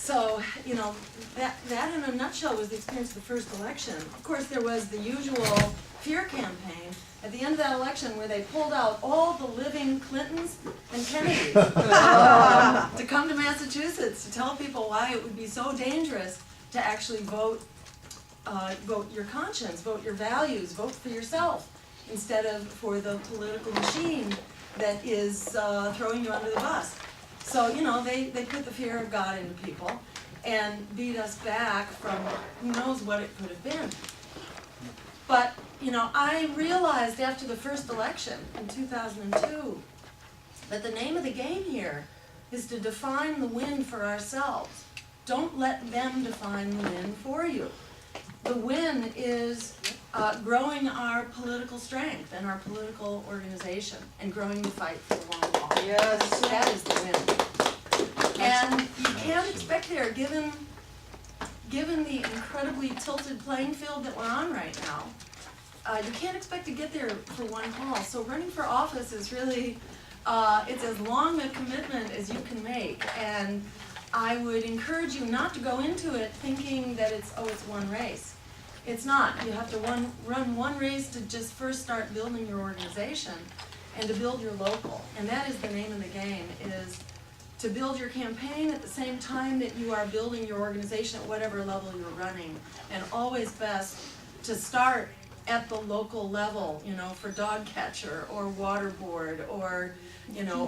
So, you know, that in a nutshell was the experience of the first election. Of course, there was the usual fear campaign at the end of that election where they pulled out all the living Clintons and Kennedys to come to Massachusetts to tell people why it would be so dangerous to actually vote your conscience, vote your values, vote for yourself, instead of for the political machine that is throwing you under the bus. So, you know, they put the fear of God into people and beat us back from who knows what it could have been. But, you know, I realized after the first election in 2002 that the name of the game here is to define the win for ourselves. Don't let them define the win for you. The win is growing our political strength and our political organization and growing the fight for the long haul. Yes. That is the win. And you can't expect there, given the incredibly tilted playing field that we're on right now, you can't expect to get there for one haul. So running for office is really, it's as long a commitment as you can make. And I would encourage you not to go into it thinking that it's one race. It's not. You have to run one race to just first start building your organization and to build your local. And that is the name of the game, is to build your campaign at the same time that you are building your organization at whatever level you're running. And always best to start at the local level, you know, for dog catcher or water board or, you know,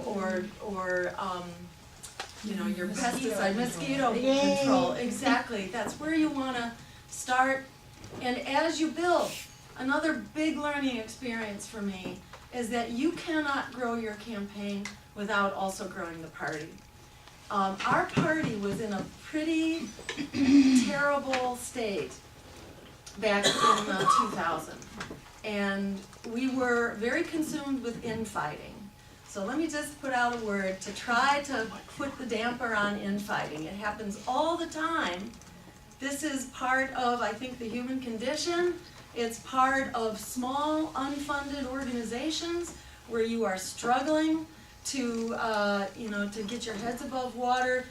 your pesticide, mosquito control. Exactly. That's where you want to start. And as you build, another big learning experience for me is that you cannot grow your campaign without also growing the party. Our party was in a pretty terrible state back in 2000. And we were very consumed with infighting. So let me just put out a word to try to put the damper on infighting. It happens all the time. This is part of, I think, the human condition. It's part of small, unfunded organizations where you are struggling to get your heads above water,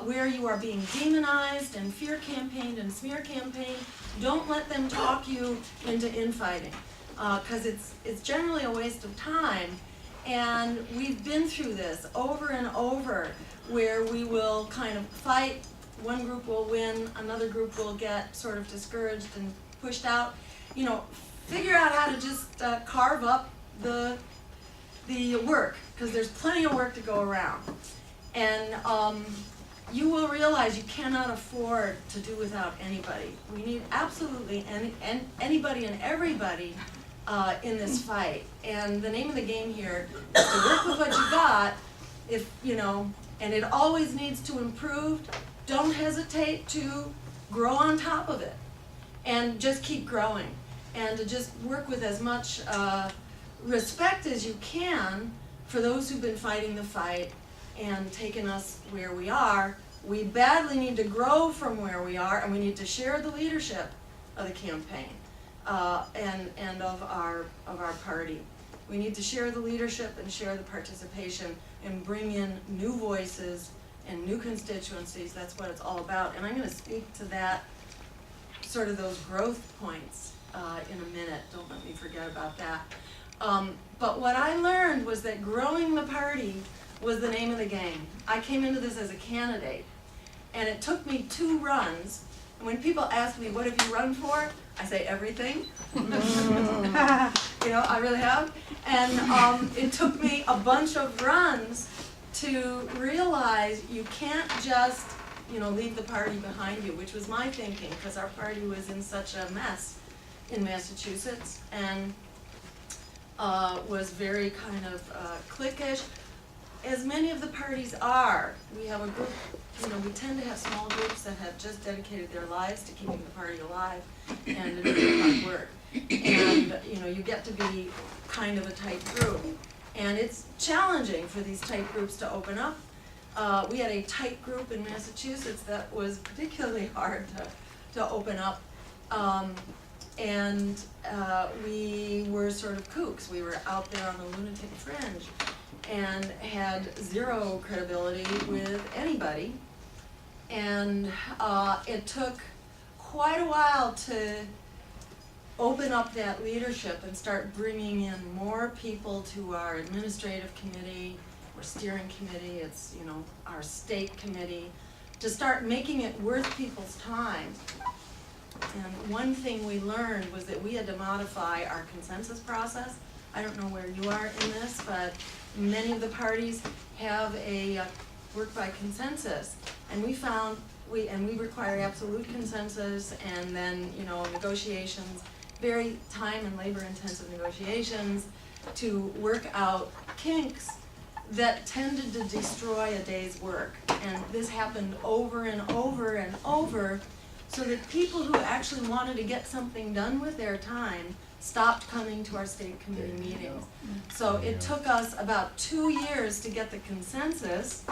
where you are being demonized and fear campaigned and smear campaigned. Don't let them talk you into infighting, because it's generally a waste of time. And we've been through this over and over, where we will kind of fight. One group will win, another group will get sort of discouraged and pushed out. You know, figure out how to just carve up the work, because there's plenty of work to go around. And you will realize you cannot afford to do without anybody. We need absolutely anybody and everybody in this fight. And the name of the game here is to work with what you got, and it always needs to improve. Don't hesitate to grow on top of it and just keep growing, and to just work with as much respect as you can for those who've been fighting the fight and taken us where we are. We badly need to grow from where we are, and we need to share the leadership of the campaign and of our party. We need to share the leadership and share the participation and bring in new voices and new constituencies. That's what it's all about. And I'm going to speak to that, sort of those growth points in a minute. Don't let me forget about that. But what I learned was that growing the party was the name of the game. I came into this as a candidate, and it took me 2 runs. And when people ask me, what have you run for? I say everything. I really have. And it took me a bunch of runs to realize you can't just, leave the party behind you, which was my thinking, because our party was in such a mess in Massachusetts and was very kind of cliquish, as many of the parties are. We have a group, we tend to have small groups that have just dedicated their lives to keeping the party alive, and it is hard work. And, you get to be kind of a tight group. And it's challenging for these tight groups to open up. We had a tight group in Massachusetts that was particularly hard to open up. We were sort of kooks. We were out there on the lunatic fringe and had zero credibility with anybody. And it took quite a while to open up that leadership and start bringing in more people to our administrative committee, or steering committee, it's, you know, our state committee, to start making it worth people's time. And one thing we learned was that we had to modify our consensus process. I don't know where you are in this, but many of the parties have a work by consensus. And we found, we require absolute consensus, and then, you know, negotiations, very time and labor intensive negotiations to work out kinks that tended to destroy a day's work. And this happened over and over and over, so that people who actually wanted to get something done with their time stopped coming to our state committee meetings. So it took us about 2 years to get the consensus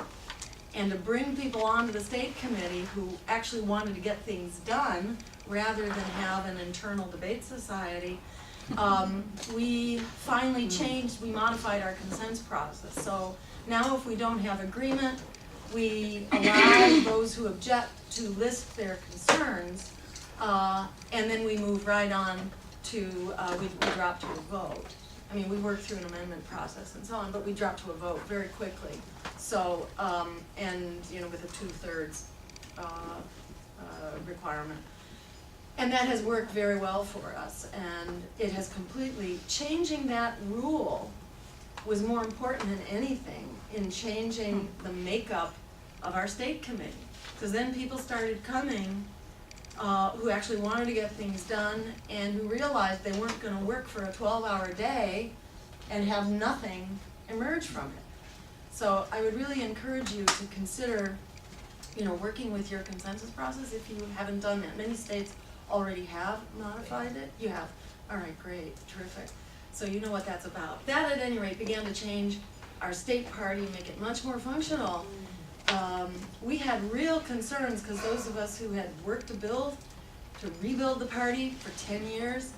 and to bring people onto the state committee who actually wanted to get things done rather than have an internal debate society. We finally changed, we modified our consent process. So now if we don't have agreement, we allow those who object to list their concerns, and then we move right on to, we drop to a vote. I mean, we work through an amendment process and so on, but we drop to a vote very quickly. So, and, you know, with a 2/3 requirement. And that has worked very well for us, and it has completely, changing that rule was more important than anything in changing the makeup of our state committee. Because then people started coming who actually wanted to get things done and who realized they weren't going to work for a 12-hour day and have nothing emerge from it. So I would really encourage you to consider, you know, working with your consensus process if you haven't done that. Many states already have modified it. You have. All right, great, terrific. So you know what that's about. That, at any rate, began to change our state party, make it much more functional. We had real concerns because those of us who had worked to rebuild the party for 10 years,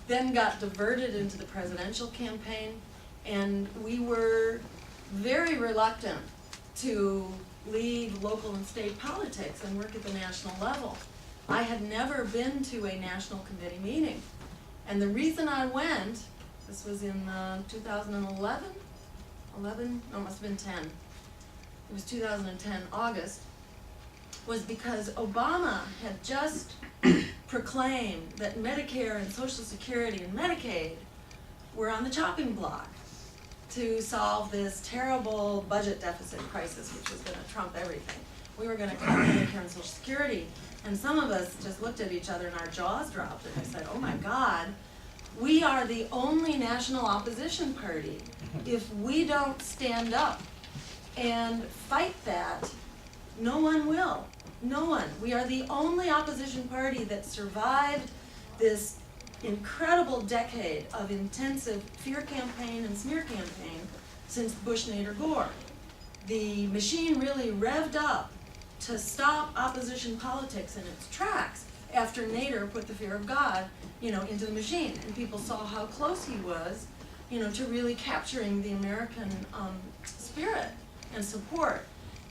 then got diverted into the presidential campaign, and we were very reluctant to leave local and state politics and work at the national level. I had never been to a national committee meeting. And the reason I went, this was in 2011? 11? No, it must have been 10. It was 2010, August, was because Obama had just proclaimed that Medicare and Social Security and Medicaid were on the chopping block to solve this terrible budget deficit crisis, which was going to trump everything. We were going to cut Medicare and Social Security. And some of us just looked at each other and our jaws dropped, and we said, oh my God, we are the only national opposition party. If we don't stand up and fight that, no one will. No one. We are the only opposition party that survived this incredible decade of intensive fear campaign and smear campaign since Bush, Nader, Gore. The machine really revved up to stop opposition politics in its tracks after Nader put the fear of God, you know, into the machine, and people saw how close he was, you know, to really capturing the American spirit and support.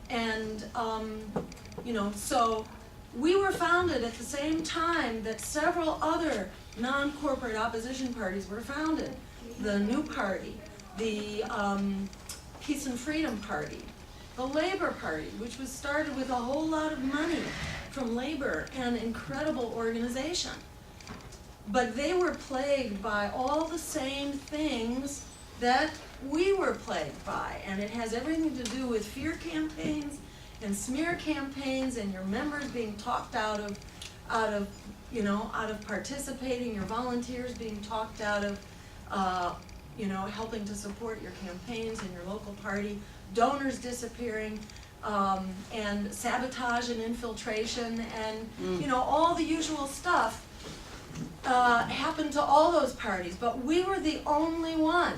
And you know, so we were founded at the same time that several other non-corporate opposition parties were founded. The New Party, the Peace and Freedom Party, the Labor Party, which was started with a whole lot of money from labor and incredible organization. But they were plagued by all the same things that we were plagued by, and it has everything to do with fear campaigns and smear campaigns and your members being talked out of participating, your volunteers being talked out of helping to support your campaigns and your local party, donors disappearing, and sabotage and infiltration, and all the usual stuff happened to all those parties. But we were the only one.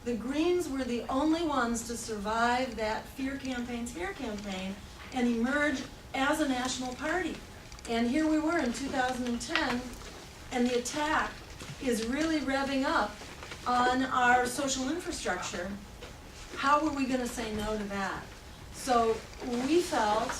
The Greens were the only ones to survive that fear campaign, smear campaign, and emerge as a national party. And here we were in 2010, and the attack is really revving up on our social infrastructure. How were we going to say no to that? So we felt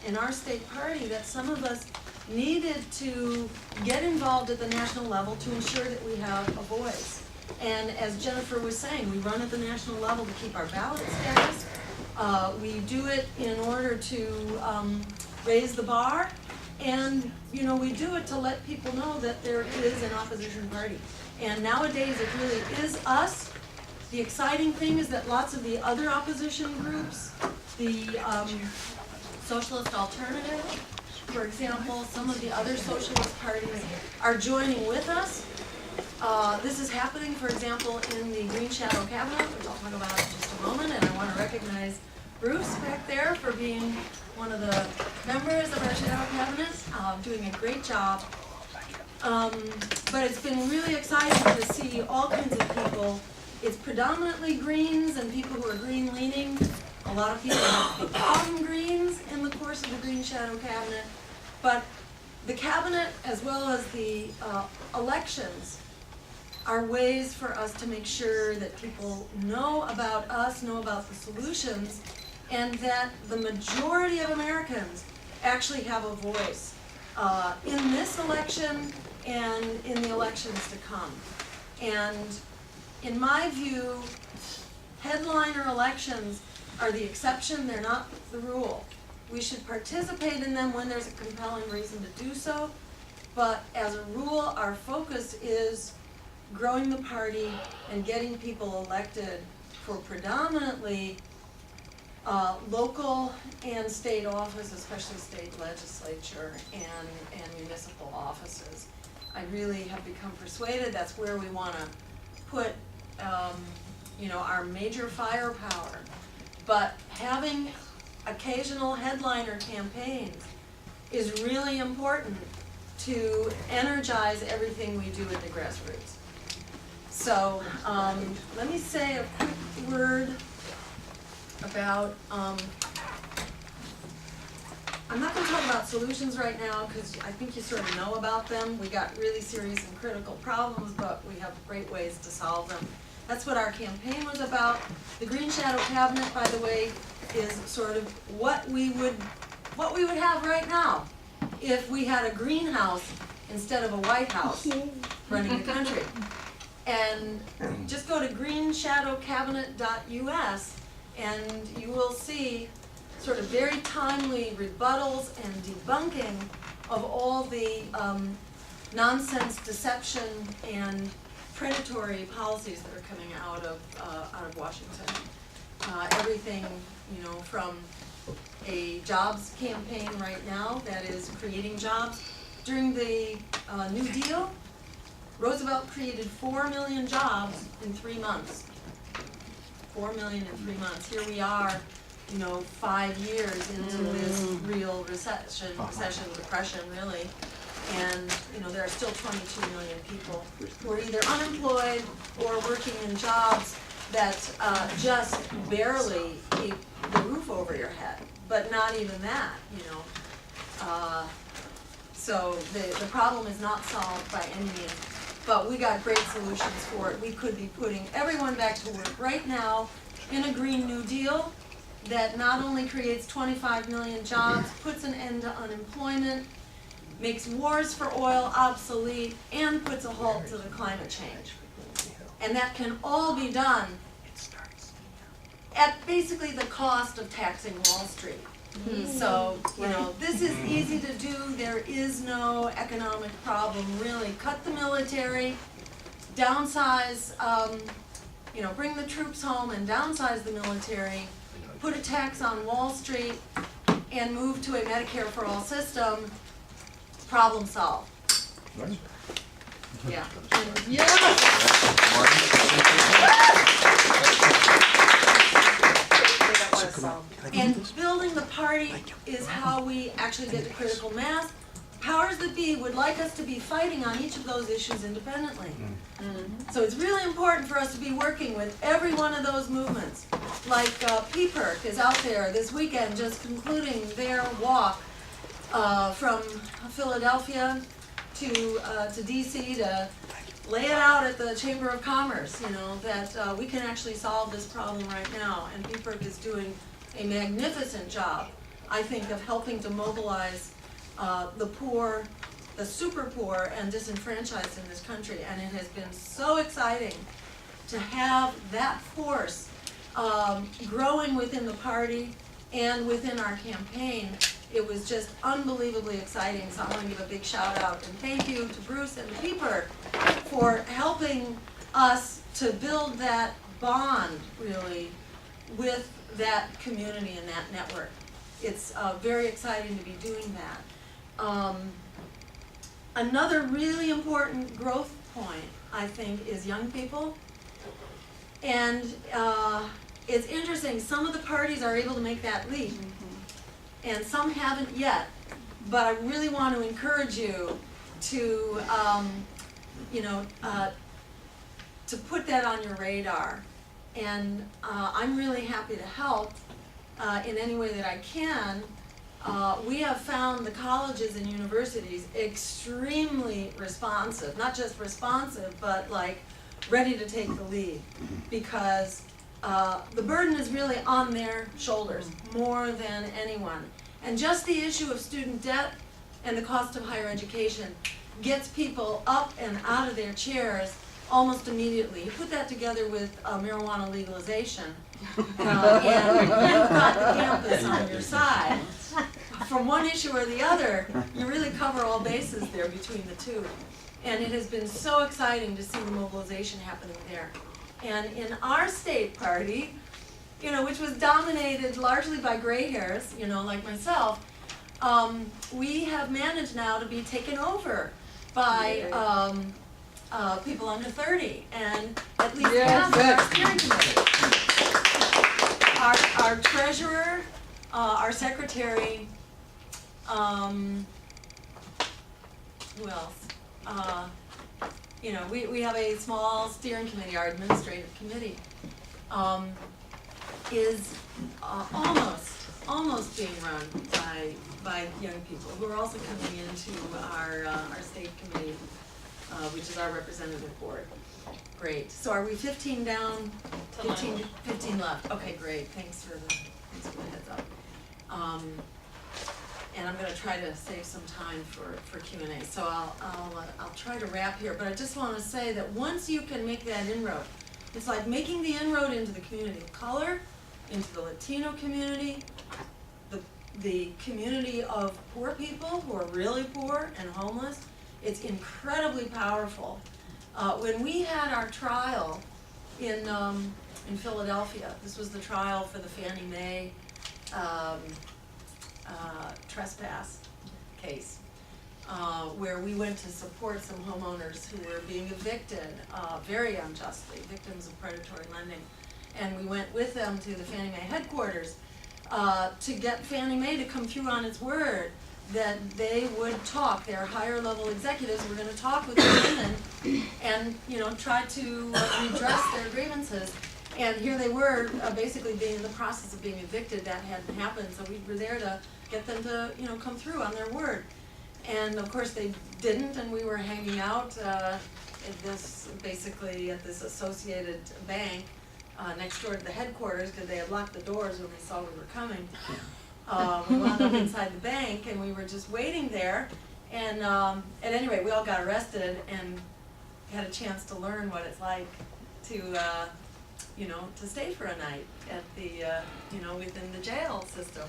in our state party that some of us needed to get involved at the national level to ensure that we have a voice. And as Jennifer was saying, we run at the national level to keep our ballot status. We do it in order to raise the bar, and we do it to let people know that there is an opposition party. And nowadays it really is us. The exciting thing is that lots of the other opposition groups, the Socialist Alternative, for example, some of the other socialist parties are joining with us. This is happening, for example, in the Green Shadow Cabinet, which I'll talk about in just a moment, and I want to recognize Bruce back there for being one of the members of our Shadow Cabinet, doing a great job. But it's been really exciting to see all kinds of people. It's predominantly Greens and people who are green-leaning. A lot of people have become Greens in the course of the Green Shadow Cabinet. But the Cabinet, as well as the elections, are ways for us to make sure that people know about us, know about the solutions, and that the majority of Americans actually have a voice in this election and in the elections to come. And in my view, headliner elections are the exception, they're not the rule. We should participate in them when there's a compelling reason to do so, but as a rule, our focus is growing the party and getting people elected for predominantly local and state office, especially state legislature and municipal offices. I really have become persuaded that's where we want to put our major firepower. But having occasional headliner campaigns is really important to energize everything we do at the grassroots. So let me say a quick word about, I'm not going to talk about solutions right now because I think you sort of know about them. We got really serious and critical problems, but we have great ways to solve them. That's what our campaign was about. The Green Shadow Cabinet, by the way, is sort of what we would have right now if we had a greenhouse instead of a White House running the country. And just go to greenshadowcabinet.us and you will see sort of very timely rebuttals and debunking of all the nonsense, deception, and predatory policies that are coming out of Washington. Everything, from a jobs campaign right now that is creating jobs. During the New Deal, Roosevelt created 4 million jobs in 3 months. 4 million in 3 months. Here we are, 5 years into this real recession, depression really. And there are still 22 million people who are either unemployed or working in jobs that just barely keep the roof over your head, but not even that, So the problem is not solved by any means, but we got great solutions for it. We could be putting everyone back to work right now in a Green New Deal that not only creates 25 million jobs, puts an end to unemployment, makes wars for oil obsolete, and puts a halt to the climate change. And that can all be done at basically the cost of taxing Wall Street. So, this is easy to do. There is no economic problem, really. Cut the military, downsize, bring the troops home and downsize the military, put a tax on Wall Street, and move to a Medicare for All system. Problem solved. Yeah. And building the party is how we actually get to critical mass. Powers that be would like us to be fighting on each of those issues independently. So it's really important for us to be working with every one of those movements. Like PPERC is out there this weekend just concluding their walk from Philadelphia to DC to lay it out at the Chamber of Commerce, that we can actually solve this problem right now. And PPERC is doing a magnificent job, I think, of helping to mobilize the poor, the super poor and disenfranchised in this country. And it has been so exciting to have that force growing within the party and within our campaign. It was just unbelievably exciting, so I want to give a big shout out and thank you to Bruce and Pieper for helping us to build that bond, really, with that community and that network. It's very exciting to be doing that. Another really important growth point, I think, is young people. And it's interesting, some of the parties are able to make that leap, and some haven't yet. But I really want to encourage you to, to put that on your radar. And I'm really happy to help in any way that I can. We have found the colleges and universities extremely responsive, not just responsive, but like ready to take the lead, because the burden is really on their shoulders more than anyone. And just the issue of student debt and the cost of higher education gets people up and out of their chairs almost immediately. You put that together with marijuana legalization, and you've got the campus on your side. From one issue or the other, you really cover all bases there between the two. And it has been so exciting to see the mobilization happening there. And in our state party, which was dominated largely by gray hairs, like myself, we have managed now to be taken over by people under 30, and at least half of our steering committee. Our treasurer, our secretary, who else? We have a small steering committee, our administrative committee, is almost being run by young people who are also coming into our state committee, which is our representative board. Great. So are we 15 down? 15 left. Okay, great. Thanks for the heads up. And I'm going to try to save some time for Q&A. So I'll try to wrap here. But I just want to say that once you can make that inroad, it's like making the inroad into the community of color, into the Latino community, the community of poor people who are really poor and homeless. It's incredibly powerful. When we had our trial in Philadelphia, this was the trial for the Fannie Mae trespass case, where we went to support some homeowners who were being evicted very unjustly, victims of predatory lending. And we went with them to the Fannie Mae headquarters to get Fannie Mae to come through on its word that they would talk, their higher level executives were going to talk with the women and try to redress their grievances. And here they were basically being in the process of being evicted. That hadn't happened, so we were there to get them to come through on their word. And of course they didn't, and we were hanging out at this Associated Bank next door to the headquarters, because they had locked the doors when they saw we were coming. We wound up inside the bank, and we were just waiting there. And at any rate, we all got arrested and had a chance to learn what it's like to to stay for a night at the within the jail system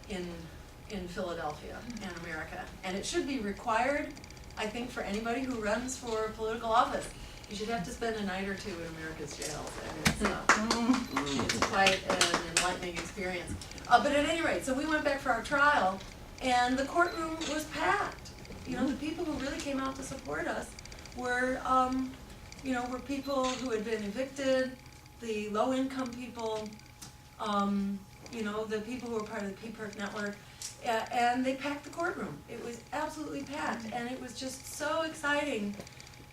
in Philadelphia and America. And it should be required, I think, for anybody who runs for political office. You should have to spend a night or two in America's jails, and it's quite an enlightening experience. But at any rate, so we went back for our trial, and the courtroom was packed. The people who really came out to support us were, were people who had been evicted, the low-income people, the people who were part of the PPERC network, and they packed the courtroom. It was absolutely packed, and it was just so exciting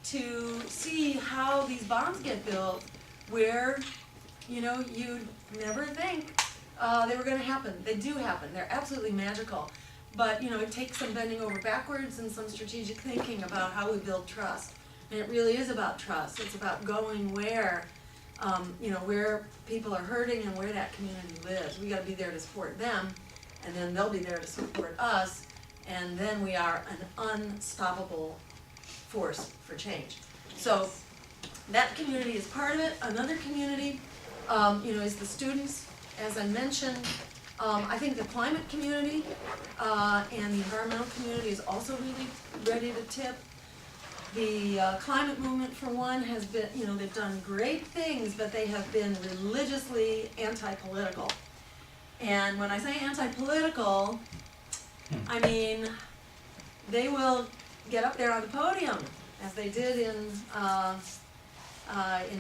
to see how these bonds get built, where you'd never think they were going to happen. They do happen. They're absolutely magical. But it takes some bending over backwards and some strategic thinking about how we build trust. And it really is about trust. It's about going where where people are hurting and where that community lives. We gotta be there to support them, and then they'll be there to support us, and then we are an unstoppable force for change. So that community is part of it. Another community, is the students, as I mentioned. I think the climate community and the environmental community is also really ready to tip. The climate movement, for one, has been, they've done great things, but they have been religiously anti-political. And when I say anti-political, I mean, they will get up there on the podium, as they did in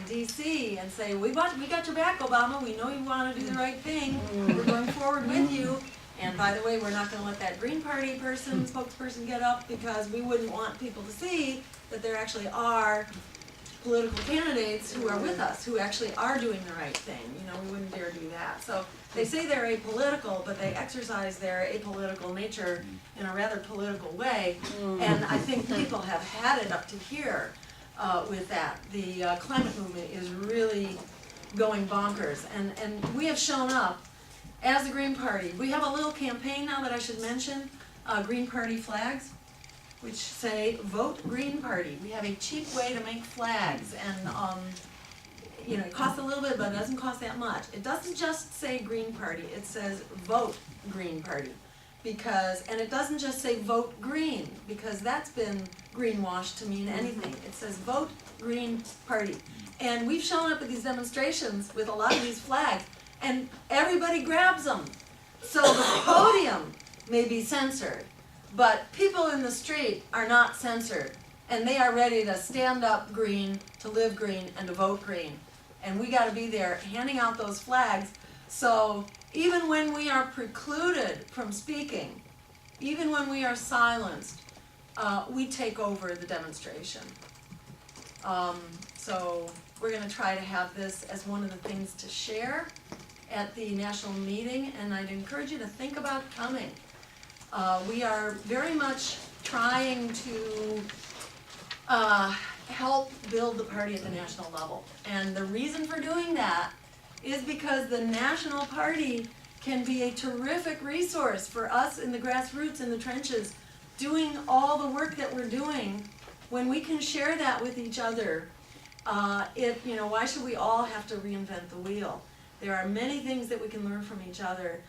DC, and say, we got your back, Obama, we know you want to do the right thing, we're going forward with you, and by the way, we're not going to let that Green Party spokesperson get up, because we wouldn't want people to see that there actually are political candidates who are with us, who actually are doing the right thing. We wouldn't dare do that. So they say they're apolitical, but they exercise their apolitical nature in a rather political way, and I think people have had it up to here with that. The climate movement is really going bonkers, and we have shown up as the Green Party. We have a little campaign now that I should mention, Green Party flags, which say, vote Green Party. We have a cheap way to make flags, and it costs a little bit, but it doesn't cost that much. It doesn't just say Green Party, it says vote Green Party. And it doesn't just say vote green, because that's been greenwashed to mean anything. It says vote Green Party. And we've shown up at these demonstrations with a lot of these flags, and everybody grabs them. So the podium may be censored, but people in the street are not censored, and they are ready to stand up green, to live green, and to vote green. And we gotta be there handing out those flags. So even when we are precluded from speaking, even when we are silenced, we take over the demonstration. So we're gonna try to have this as one of the things to share at the national meeting, and I'd encourage you to think about coming. We are very much trying to help build the party at the national level. And the reason for doing that is because the national party can be a terrific resource for us in the grassroots, in the trenches, doing all the work that we're doing. When we can share that with each other, why should we all have to reinvent the wheel? There are many things that we can learn from each other.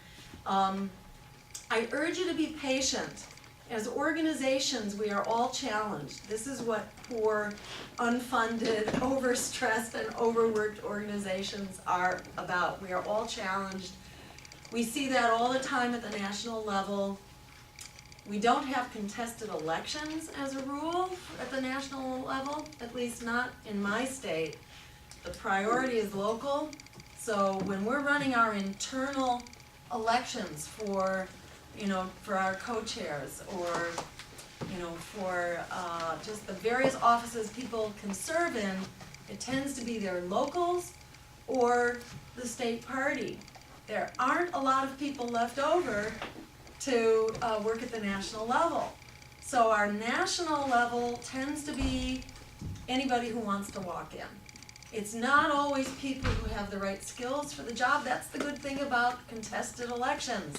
I urge you to be patient. As organizations, we are all challenged. This is what poor, unfunded, overstressed, and overworked organizations are about. We are all challenged. We see that all the time at the national level. We don't have contested elections as a rule at the national level, at least not in my state. The priority is local. So when we're running our internal elections for our co-chairs, or, for just the various offices people can serve in, it tends to be their locals or the state party. There aren't a lot of people left over to work at the national level. So our national level tends to be anybody who wants to walk in. It's not always people who have the right skills for the job. That's the good thing about contested elections.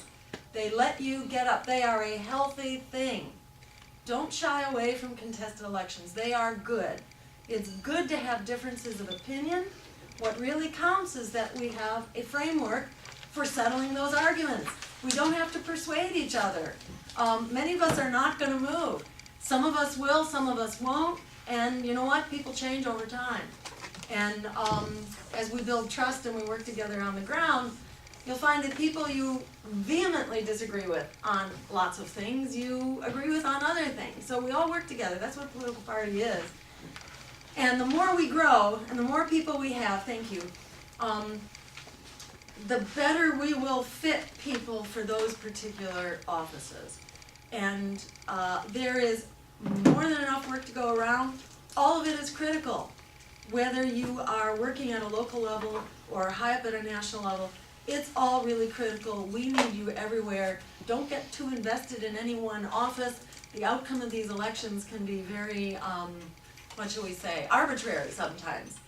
They let you get up. They are a healthy thing. Don't shy away from contested elections. They are good. It's good to have differences of opinion. What really counts is that we have a framework for settling those arguments. We don't have to persuade each other. Many of us are not going to move. Some of us will, some of us won't, and you know what? People change over time. And as we build trust and we work together on the ground, you'll find that people you vehemently disagree with on lots of things, you agree with on other things. So we all work together. That's what a political party is. And the more we grow, and the more people we have, thank you, the better we will fit people for those particular offices. And there is more than enough work to go around. All of it is critical. Whether you are working at a local level or high up at a national level, it's all really critical. We need you everywhere. Don't get too invested in any one office. The outcome of these elections can be very, what shall we say, arbitrary sometimes.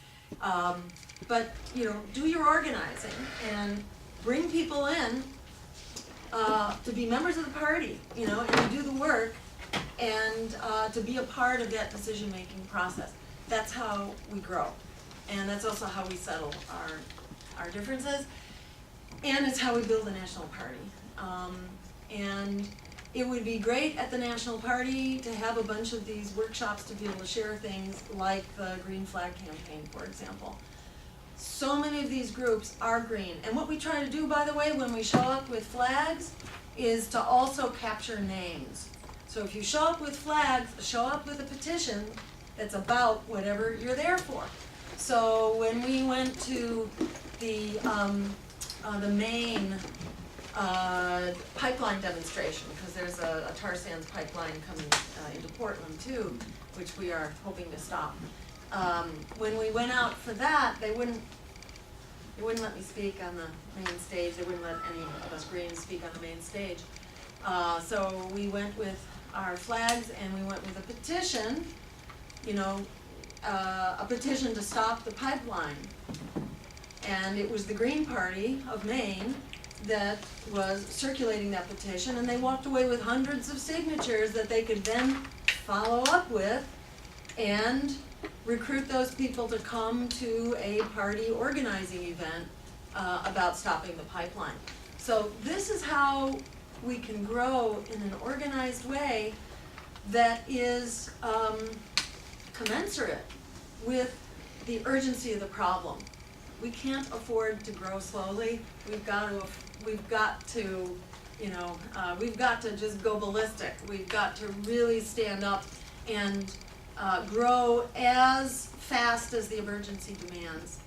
But, you know, do your organizing and bring people in to be members of the party, you know, and to do the work and to be a part of that decision-making process. That's how we grow. And that's also how we settle our differences. And it's how we build a national party. And it would be great at the national party to have a bunch of these workshops to be able to share things like the Green Flag Campaign, for example. So many of these groups are green. And what we try to do, by the way, when we show up with flags, is to also capture names. So if you show up with flags, show up with a petition that's about whatever you're there for. So when we went to the Maine pipeline demonstration, because there's a tar sands pipeline coming into Portland too, which we are hoping to stop. When we went out for that, they wouldn't let me speak on the main stage. They wouldn't let any of us Greens speak on the main stage. So we went with our flags and we went with a petition, you know, a petition to stop the pipeline. And it was the Green Party of Maine that was circulating that petition, and they walked away with hundreds of signatures that they could then follow up with and recruit those people to come to a party organizing event about stopping the pipeline. So this is how we can grow in an organized way that is commensurate with the urgency of the problem. We can't afford to grow slowly. We've got to, you know, we've got to just go ballistic. We've got to really stand up and grow as fast as the emergency demands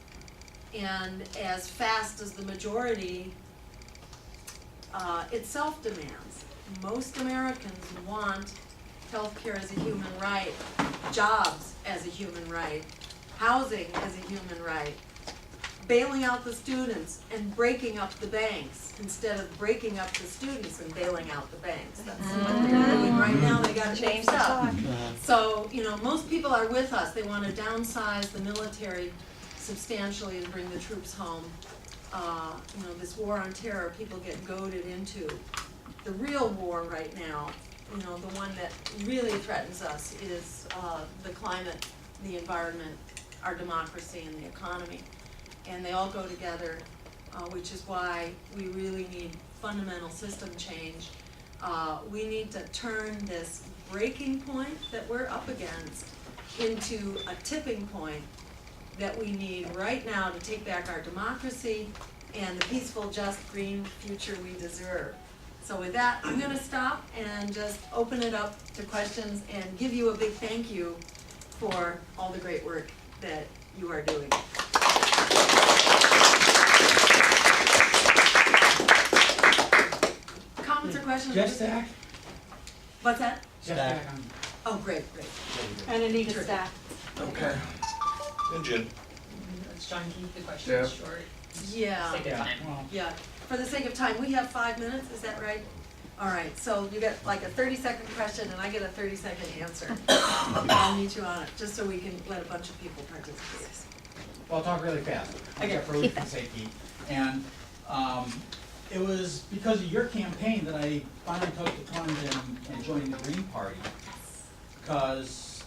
and as fast as the majority itself demands. Most Americans want healthcare as a human right, jobs as a human right, housing as a human right, bailing out the students and breaking up the banks instead of breaking up the students and bailing out the banks. That's what they're doing right now. They got to change up. So, you know, most people are with us. They want to downsize the military substantially and bring the troops home. You know, this war on terror, people get goaded into. The real war right now, you know, the one that really threatens us is the climate, the environment, our democracy, and the economy. And they all go together, which is why we really need fundamental system change. We need to turn this breaking point that we're up against into a tipping point that we need right now to take back our democracy and the peaceful, just, green future we deserve. So with that, I'm going to stop and just open it up to questions and give you a big thank you for all the great work that you are doing. Comments or questions? Just Zach? What's that? Zach. Oh, great. And Anita staff. Okay. And Jen. Let's try and keep the questions short. Yeah. Sake of time. Well, Yeah, for the sake of time, we have 5 minutes, is that right? All right, so you get like a 30-second question and I get a 30-second answer. I'll meet you on it, just so we can let a bunch of people participate. well, I'll talk really fast. I'm Okay. Jeff Rose from Safety. And it was because of your campaign that I finally took the plunge and joined the Green Party. Because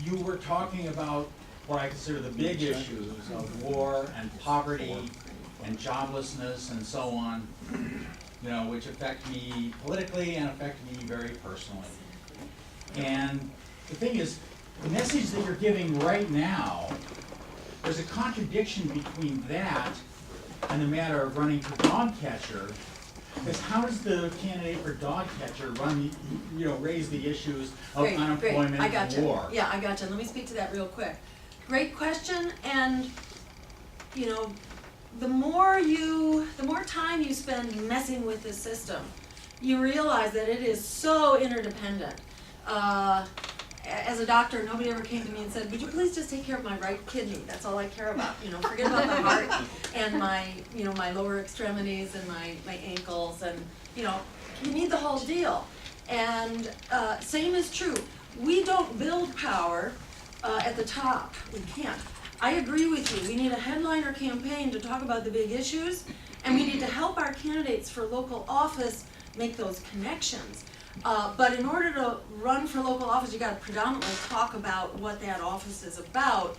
you were talking about what I consider the big issues of war and poverty and joblessness and so on, you know, which affect me politically and affect me very personally. And the thing is, the message that you're giving right now, there's a contradiction between that and the matter of running for dog catcher. Because how does the candidate for dog catcher run, you know, raise the issues of unemployment I and gotcha. war? Yeah, I gotcha. Let me speak to that real quick. Great question, and you know, the more time you spend messing with the system, you realize that it is so interdependent. As a doctor, nobody ever came to me and said, would you please just take care of my right kidney? That's all I care about. You know, forget about the heart and my, you know, my lower extremities and my ankles, and you know, you need the whole deal. And same is true. We don't build power at the top. We can't. I agree with you, we need a headliner campaign to talk about the big issues, and we need to help our candidates for local office make those connections. But in order to run for local office, you gotta predominantly talk about what that office is about.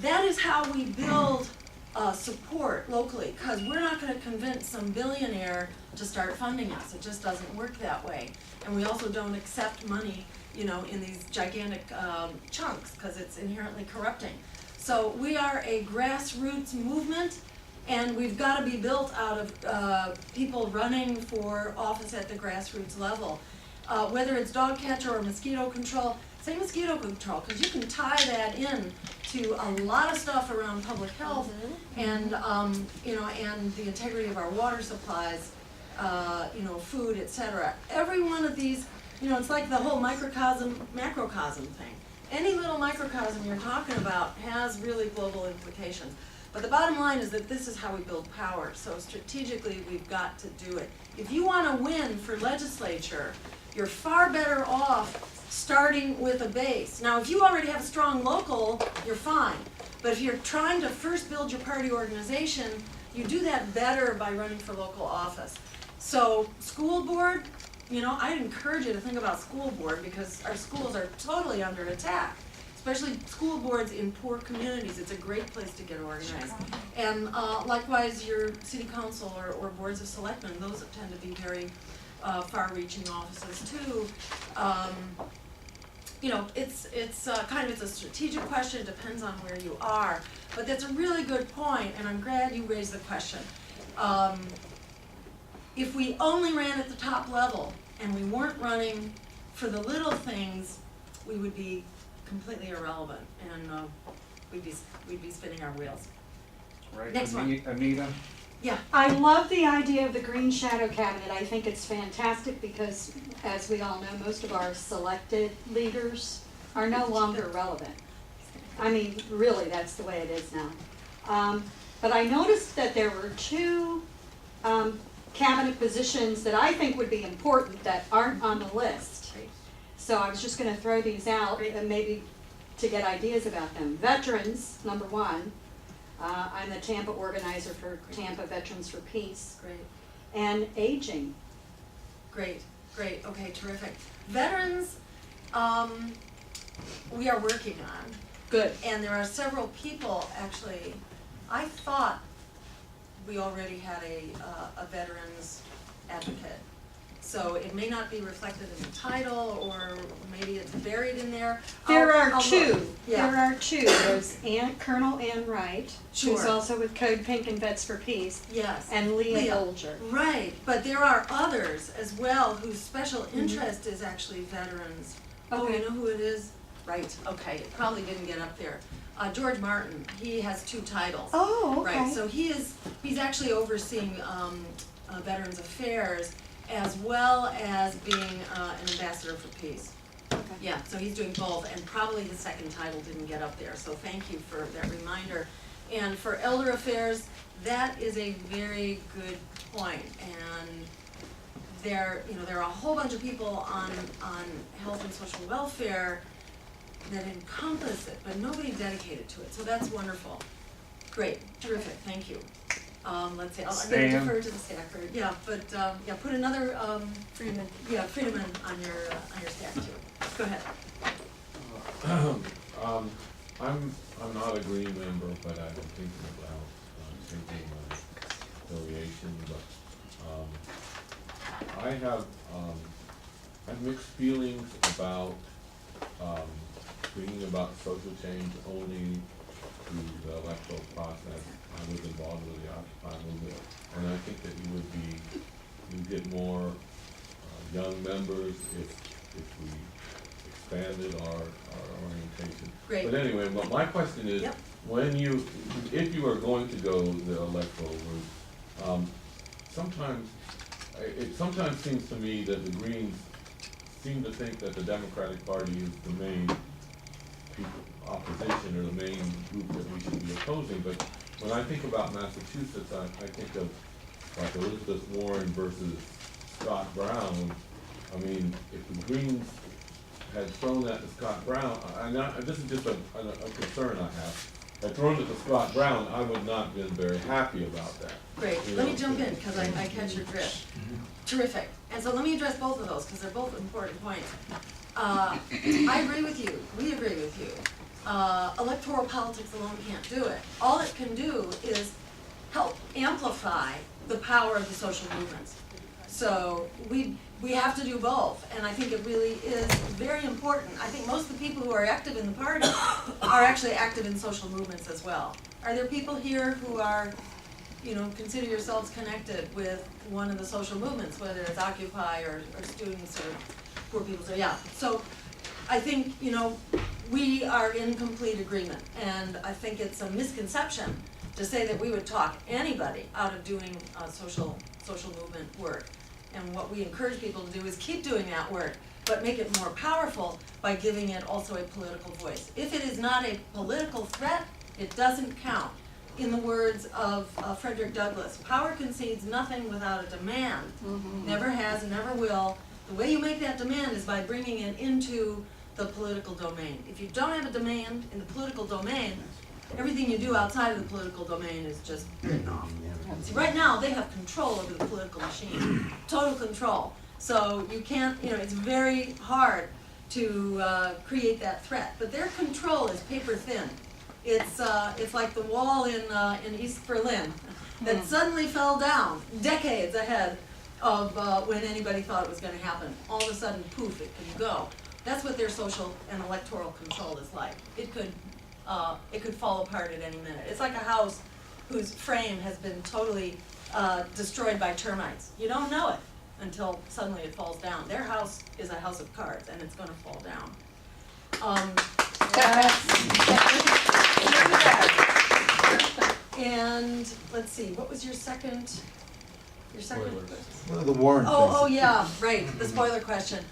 That is how we build support locally, because we're not gonna convince some billionaire to start funding us, it just doesn't work that way. And we also don't accept money, you know, in these gigantic chunks, because it's inherently corrupting. So we are a grassroots movement, and we've gotta be built out of people running for office at the grassroots level. Whether it's dog catcher or mosquito control, say mosquito control, because you can tie that in to a lot of stuff around public health and, you know, and the integrity of our water supplies, you know, food, etc. Every one of these, you know, it's like the whole microcosm, macrocosm thing. Any little microcosm you're talking about has really global implications. But the bottom line is that this is how we build power, so strategically we've got to do it. If you want to win for legislature, you're far better off starting with a base. Now, if you already have a strong local, you're fine. But if you're trying to first build your party organization, you do that better by running for local office. So, school board, you know, I'd encourage you to think about school board because our schools are totally under attack. Especially school boards in poor communities, it's a great place to get organized. And likewise, your city council or boards of selectmen, those tend to be very far-reaching offices too. You know, it's kind of, it's a strategic question, it depends on where you are. But that's a really good point, and I'm glad you raised the question. If we only ran at the top level and we weren't running for the little things, we would be completely irrelevant, and we'd be spinning our wheels. Right, Next one. Anita? Yeah. I love the idea of the green shadow cabinet. I think it's fantastic because, as we all know, most of our selected leaders are no longer relevant. I mean, really, that's the way it is now. But I noticed that there were two cabinet positions that I think would be important that aren't on the list. So I was just going to throw these out and maybe to get ideas about them. Veterans, number one. I'm the Tampa organizer for Tampa Veterans for Peace. Great. And aging. Great, great, okay, terrific. Veterans, we are working on. Good. And there are several people, actually, I thought we already had a veterans advocate. So it may not be reflected in the title, or maybe it's buried in there. There are I'll two. look. Yeah. There are two. There's Colonel Ann Wright, who's Sure. also with Code Pink and Vets for Peace, Yes. and Leah Leah. Olger. Right, but there are others as well whose special interest is actually veterans. Oh, Okay. you know who it is? Right, okay, it probably didn't get up there. George Martin, he has two titles. Oh, okay. Right, so he's actually overseeing Veterans Affairs as well as being an ambassador for peace. Okay. Yeah, so he's doing both, and probably the second title didn't get up there, so thank you for that reminder. And for elder affairs, that is a very good point, and there are a whole bunch of people on health and social welfare that encompass it, but nobody dedicated to it, so that's wonderful. Great, terrific, thank you. Let's see, I'm gonna Stan. defer to the stacker, yeah, but, yeah, put another, Friedemann on your stack too. Go ahead. I'm not a green member, but I've been thinking about changing my affiliation, but I have mixed feelings about bringing about social change only through the electoral process. I was involved with the Occupy movement, and I think that you get more young members if we expanded our orientation. Great. But anyway, well, my question is, Yep. if you are going to go the electoral route, it sometimes seems to me that the Greens seem to think that the Democratic Party is the main opposition or the main group that we should be opposing. But when I think about Massachusetts, I think of like Elizabeth Warren versus Scott Brown. I mean, if the Greens had thrown that to Scott Brown, this is just a concern I have. had thrown it to Scott Brown, I would not have been very happy about that. Great, You let me know, jump in, because I catch your drift. Terrific, and so let me address both of those, because they're both important points. I agree with you, we agree with you. Electoral politics alone can't do it. All it can do is help amplify the power of the social movements. So we have to do both, and I think it really is very important. I think most of the people who are active in the party are actually active in social movements as well. Are there people here who are, you know, consider yourselves connected with one of the social movements, whether it's Occupy or students or poor people? So yeah, so I think, you know, we are in complete agreement, and I think it's a misconception to say that we would talk anybody out of doing social movement work. And what we encourage people to do is keep doing that work, but make it more powerful by giving it also a political voice. If it is not a political threat, it doesn't count. In the words of Frederick Douglass, power concedes nothing without a demand. Never has, never will. The way you make that demand is by bringing it into the political domain. If you don't have a demand in the political domain, everything you do outside of the political domain is just written off. See, right now, they have control over the political machine, total control. So you can't, you know, it's very hard to create that threat. But their control is paper thin. It's like the wall in East Berlin that suddenly fell down decades ahead of when anybody thought it was going to happen. All of a sudden, poof, it can go. That's what their social and electoral control is like. It could fall apart at any minute. It's like a house whose frame has been totally destroyed by termites. You don't know it until suddenly it falls down. Their house is a house of cards, and it's going to fall down. And let's see, what was your second? Well, the Warren thing. Oh, yeah, right, the spoiler question.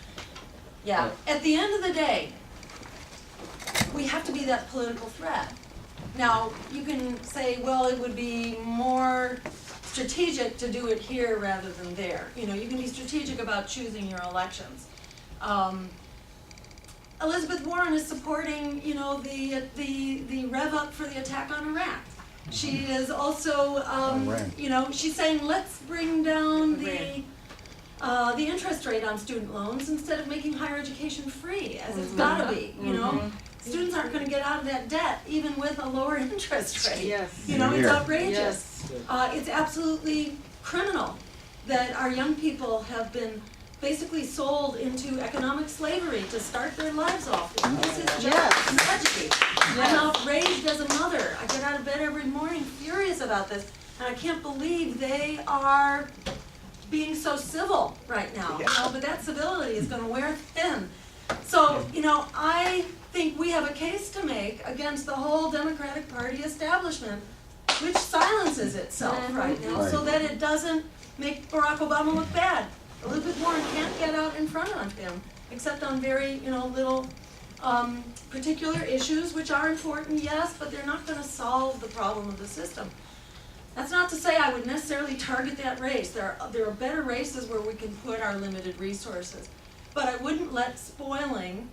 Yeah, at the end of the day, we have to be that political threat. Now, you can say, well, it would be more strategic to do it here rather than there. You know, you can be strategic about choosing your elections. Elizabeth Warren is supporting, you know, the rev up for the attack on Iraq. She is also, you know, she's saying let's bring down the interest rate on student loans instead of making higher education free, as it's gotta be. You know, students aren't going to get out of that debt even with a lower interest rate. Yes. You know, it's Yeah. outrageous. It's absolutely criminal that our young people have been basically sold into economic slavery to start their lives off. This is just a tragedy. I'm outraged as a mother. I get out of bed every morning furious about this, and I can't believe they are being so civil right now. You know, but that civility is going to wear thin. So, you know, I think we have a case to make against the whole Democratic Party establishment, which silences itself right now so that it doesn't make Barack Obama look bad. Elizabeth Warren can't get out in front of him, except on very, you know, little particular issues, which are important, yes, but they're not going to solve the problem of the system. That's not to say I would necessarily target that race. There are better races where we can put our limited resources. But I wouldn't let spoiling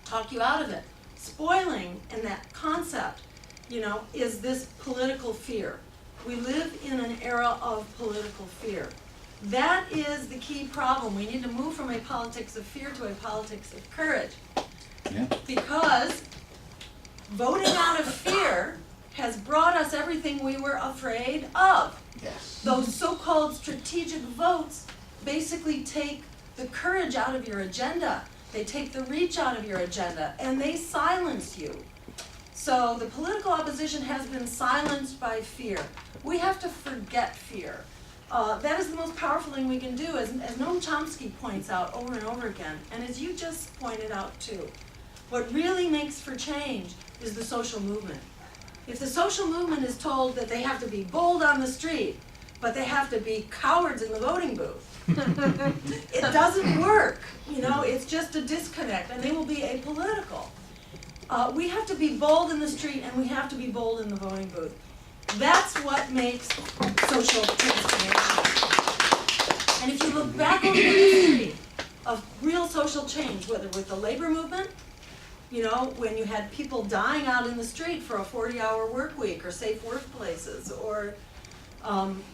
talk you out of it. Spoiling and that concept, you know, is this political fear. We live in an era of political fear. That is the key problem. We need to move from a politics of fear to a politics of courage. Yeah. Because voting out of fear has brought us everything we were afraid of. Yes. Those so-called strategic votes basically take the courage out of your agenda. They take the reach out of your agenda, and they silence you. So the political opposition has been silenced by fear. We have to forget fear. That is the most powerful thing we can do, as Noam Chomsky points out over and over again, and as you just pointed out too. What really makes for change is the social movement. If the social movement is told that they have to be bold on the street, but they have to be cowards in the voting booth, it doesn't work. You know, it's just a disconnect, and they will be apolitical. We have to be bold in the street, and we have to be bold in the voting booth. That's what makes social transformation. And if you look back over the history of real social change, whether with the labor movement, You know, when you had people dying out in the street for a 40-hour work week, or safe workplaces, or,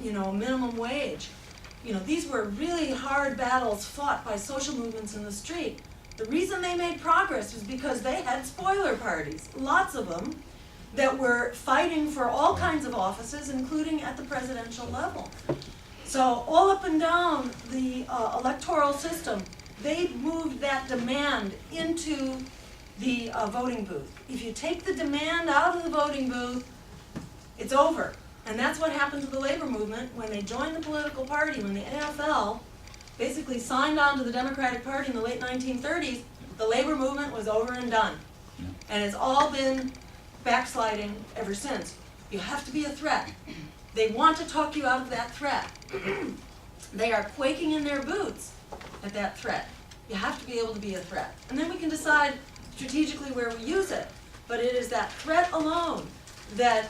you know, minimum wage. You know, these were really hard battles fought by social movements in the street. The reason they made progress was because they had spoiler parties, lots of them, that were fighting for all kinds of offices, including at the presidential level. So all up and down the electoral system, they moved that demand into the voting booth. If you take the demand out of the voting booth, it's over. And that's what happened to the labor movement when they joined the political party, when the AFL basically signed on to the Democratic Party in the late 1930s, the labor movement was over and done. And it's all been backsliding ever since. You have to be a threat. They want to talk you out of that threat. They are quaking in their boots at that threat. You have to be able to be a threat. And then we can decide strategically where we use it. But it is that threat alone that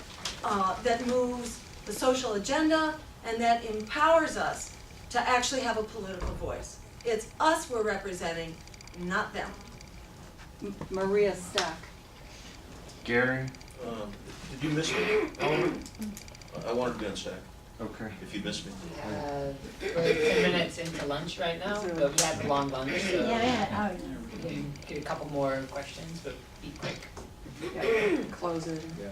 that moves the social agenda and that empowers us to actually have a political voice. It's us we're representing, not them. Maria Stack. Gary? Did you miss me, Oliver? I wanted to be on stack, Okay. if you missed me. We're 10 minutes into lunch right now, but we had a long lunch, so Yeah, we can get a couple more questions, but be quick. Close it. Yeah.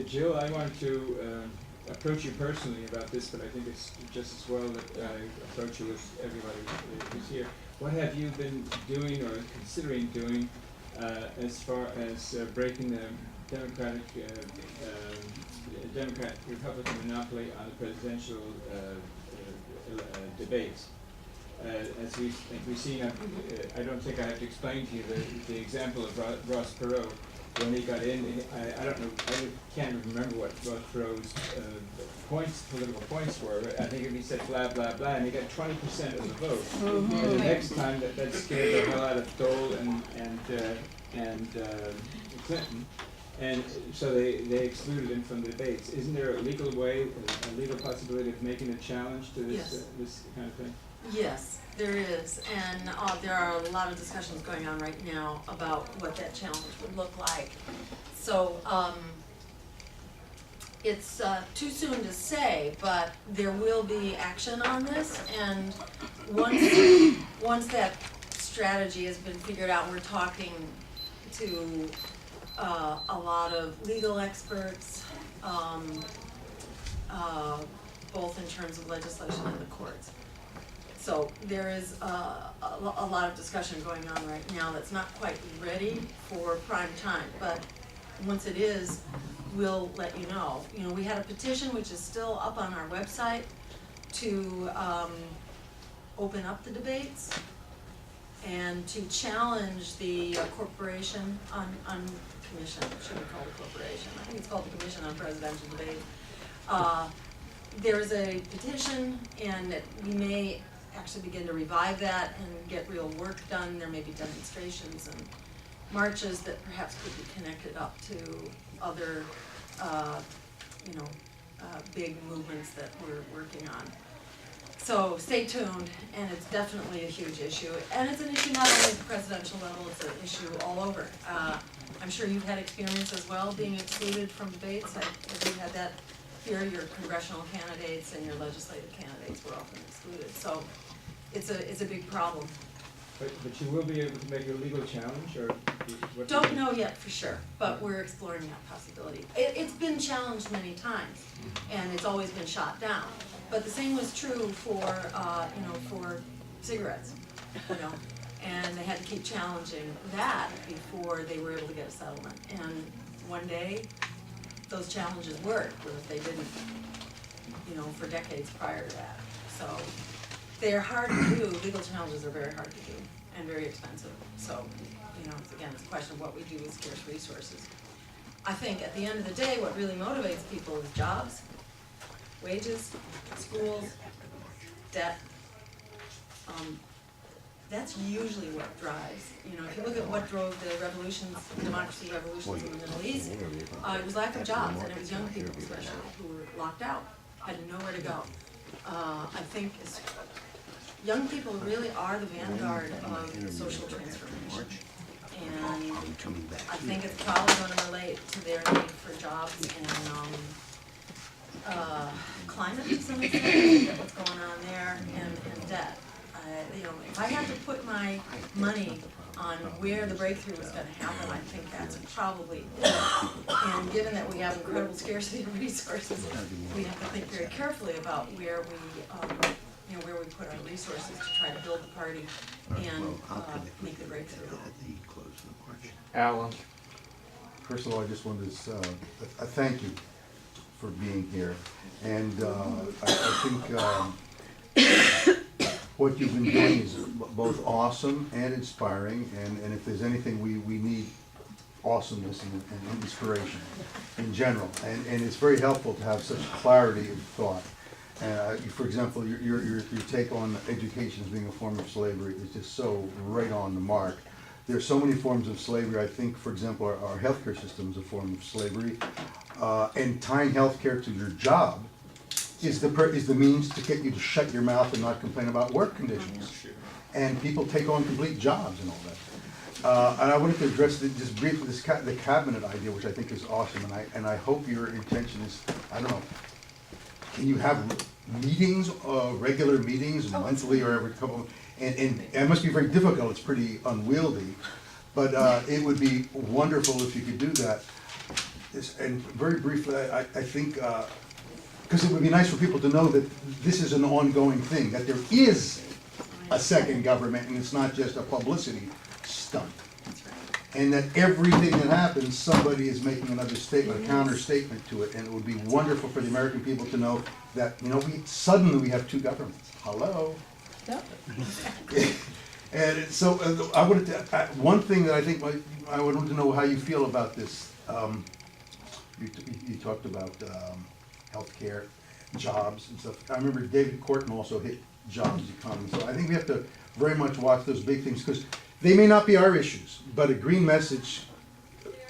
Jill, I want to approach you personally about this, but I think it's just as well that I approach you as everybody who's here. What have you been doing or considering doing as far as breaking the Republican monopoly on the presidential debates? As we've seen, I don't think I have to explain to you the example of Ross Perot. When he got in, I don't know, I can't even remember what Ross Perot's political points were, but I think if he said blah, blah, blah, and he got 20% of the vote. And the next time that scared the hell out of Dole and Clinton. And so they excluded him from the debates. Isn't there a legal way, a legal possibility of making a challenge to this, Yes. This kind of thing? Yes, there is, and there are a lot of discussions going on right now about what that challenge would look like. So, it's too soon to say, but there will be action on this, and once that strategy has been figured out, we're talking to a lot of legal experts, both in terms of legislation and the courts. So there is a lot of discussion going on right now that's not quite ready for prime time, but once it is, we'll let you know. You know, we had a petition which is still up on our website to open up the debates and to challenge the corporation on commission, shouldn't call it corporation, I think it's called the Commission on Presidential Debate. There's a petition, and we may actually begin to revive that and get real work done. There may be demonstrations and marches that perhaps could be connected up to other, big movements that we're working on. So stay tuned, and it's definitely a huge issue. And it's an issue not only at the presidential level, it's an issue all over. I'm sure you've had experience as well, being excluded from debates. Have you had that here? Your congressional candidates and your legislative candidates were often excluded. So it's a big problem. But you will be able to make a legal challenge, or what? Don't know yet for sure, but we're exploring that possibility. It's been challenged many times, and it's always been shot down. But the same was true for, for cigarettes, and they had to keep challenging that before they were able to get a settlement. And one day, those challenges worked, but they didn't, for decades prior to that. So they're hard to do. Legal challenges are very hard to do and very expensive. So, it's a question of what we do with scarce resources. I think at the end of the day, what really motivates people is jobs, wages, schools, debt. That's usually what drives. If you look at what drove the revolutions, democracy revolutions in the Middle East, it was lack of jobs, and it was young people especially who were locked out, had nowhere to go. I think young people really are the vanguard of social transformation. And I think it's probably gonna relate to their need for jobs and, climate to some extent, what's going on there, and debt. You know, if I had to put my money on where the breakthrough was gonna happen, I think that's probably it. And given that we have incredible scarcity of resources, we have to think very carefully about where we, you know, where we put our resources to try to build the party and make the breakthrough. Alan. First of all, I just wanted to thank you for being here. And I think what you've been doing is both awesome and inspiring. And if there's anything we need, awesomeness and inspiration in general. And it's very helpful to have such clarity of thought. For example, your take on education as being a form of slavery is just so right on the mark. There are so many forms of slavery. I think, for example, our healthcare system is a form of slavery. And tying healthcare to your job is the means to get you to shut your mouth and not complain about work conditions. And people take on complete jobs and all that. And I wanted to address just briefly the cabinet idea, which I think is awesome. And I hope your intention is, I don't know, can you have meetings, regular meetings, monthly or every couple of, and it must be very difficult, it's pretty unwieldy, but it would be wonderful if you could do that. And very briefly, I think, because it would be nice for people to know that this is an ongoing thing, that there is a second government and it's not just a publicity stunt. And that everything that happens, somebody is making another statement, a counter statement to it, and it would be wonderful for the American people to know that, you know, suddenly we have two governments. Hello? Yep. And so I wanted to, one thing that I think I wanted to know how you feel about this. You talked about healthcare, jobs and stuff. I remember David Korten also hit jobs economy. So I think we have to very much watch those big things because they may not be our issues, but a green message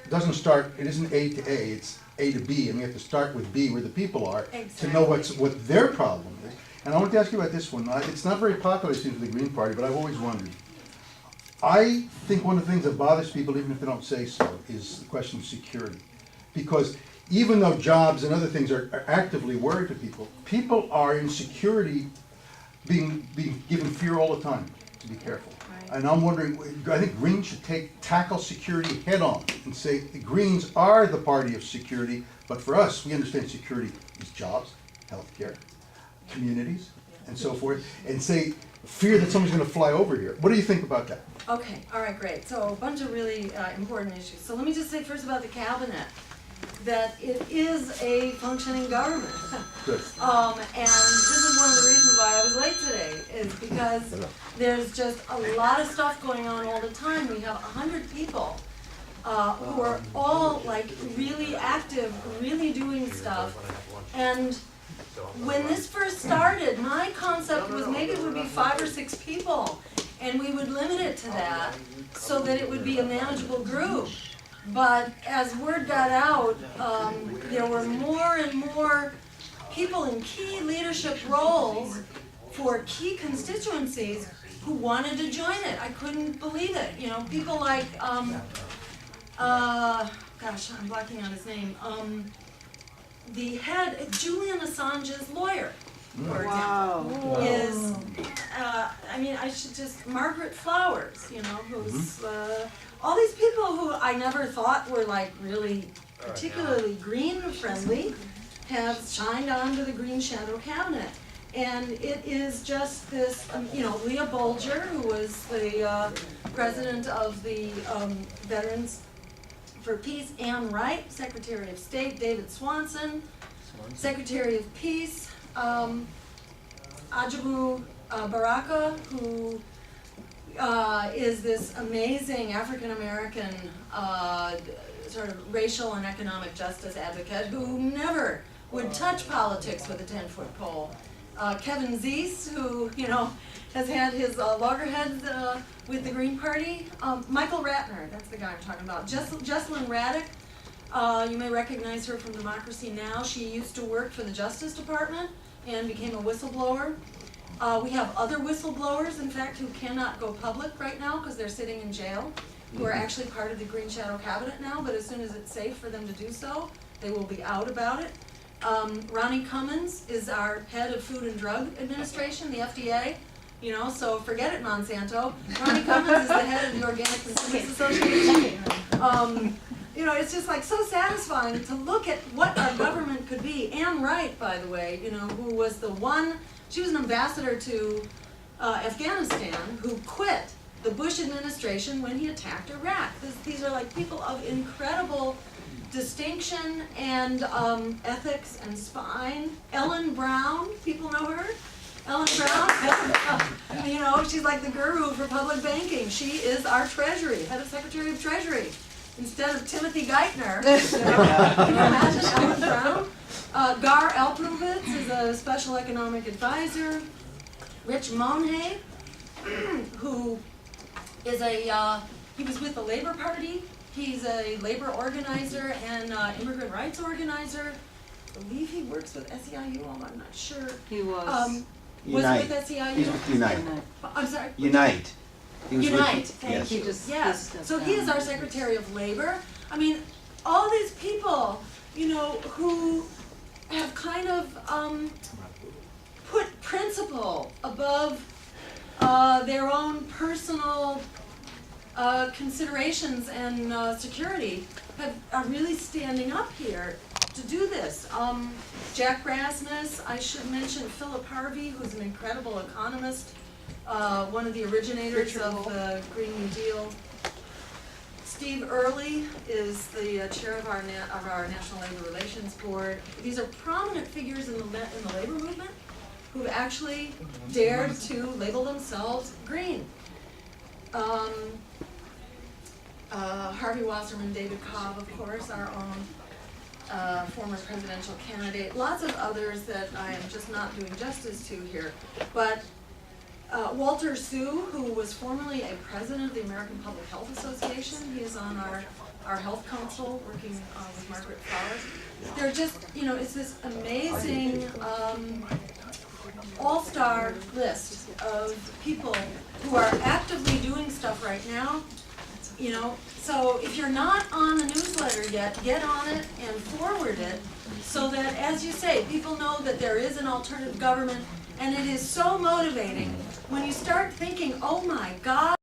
doesn't start, it isn't A to A, it's A to B, and we have to start with B where the people are to know what their problem is. And I want to ask you about this one. It's not very popular, it seems, with the Green Party, but I've always wondered. I think one of the things that bothers people, even if they don't say so, is the question of security. Because even though jobs and other things are actively worried to people, people are in security being given fear all the time, to be careful. And I'm wondering, I think Greens should tackle security head on and say the Greens are the party of security, but for us, we understand security is jobs, healthcare, communities, and so forth, and say fear that someone's going to fly over here. What do you think about that? Okay, all right, great. So a bunch of really important issues. So let me just say first about the cabinet, that it is a functioning government. Good. And this is one of the reasons why I was late today, is because there's just a lot of stuff going on all the time. We have 100 people who are all like really active, really doing stuff. And when this first started, my concept was maybe it would be 5 or 6 people, and we would limit it to that so that it would be a manageable group. But as word got out, there were more and more people in key leadership roles for key constituencies who wanted to join it. I couldn't believe it. You know, people like, gosh, I'm blocking on his name. The head, Julian Assange's lawyer, for example, is, I mean, I should just, Margaret Flowers, you know, who's, all these people who I never thought were like really particularly green friendly have shined onto the Green Shadow Cabinet. And it is just this, you know, Leah Bolger, who was the president of the Veterans for Peace, Ann Wright, Secretary of State, David Swanson, Secretary of Peace, Ajabu Baraka, who is this amazing African-American sort of racial and economic justice advocate who never would touch politics with a 10-foot pole. Kevin Zeese, who, you know, has had his loggerheads with the Green Party. Michael Ratner, that's the guy I'm talking about. Jesselyn Radick, you may recognize her from Democracy Now! She used to work for the Justice Department and became a whistleblower. We have other whistleblowers, in fact, who cannot go public right now because they're sitting in jail, who are actually part of the Green Shadow Cabinet now, but as soon as it's safe for them to do so, they will be out about it. Ronnie Cummins is our head of Food and Drug Administration, the FDA, you know, so forget it, Monsanto. Ronnie Cummins is the head of the Organic Consumers Association. You know, it's just like so satisfying to look at what our government could be. Ann Wright, by the way, you know, who was the one, she was an ambassador to Afghanistan, who quit the Bush administration when he attacked Iraq. These are like people of incredible distinction and ethics and spine. Ellen Brown, people know her? Ellen Brown, you know, she's like the guru for public banking. She is our treasury, head of Secretary of Treasury, instead of Timothy Geithner. You know? Can you imagine Ellen Brown? Gar Alperovitz is a special economic advisor. Rich Monhay, who is he was with the Labor Party. He's a labor organizer and immigrant rights organizer. I believe he works with SEIU, I'm not sure. He was. Was Unite. with SEIU? He's with Unite. I'm sorry? Unite. He was Unite, with, thank yes. you. Just Yes, stepped so he is down. our Secretary of Labor. I mean, all these people, you know, who have kind of put principle above their own personal considerations and security are really standing up here to do this. Jack Rasmus, I should mention Philip Harvey, who's an incredible economist, one of the originators of the Green New Deal. Steve Early is the chair of our National Labor Relations Board. These are prominent figures in the labor movement who've actually dared to label themselves green. Harvey Wasserman, David Cobb, of course, our own former presidential candidate. Lots of others that I am just not doing justice to here. But Walter Sue, who was formerly a president of the American Public Health Association, he is on our health council working with Margaret Flowers. They're just, you know, it's this amazing all-star list of people who are actively doing stuff right now. You know, so if you're not on the newsletter yet, get on it and forward it so that, as you say, people know that there is an alternative government, and it is so motivating when you start thinking, oh my God,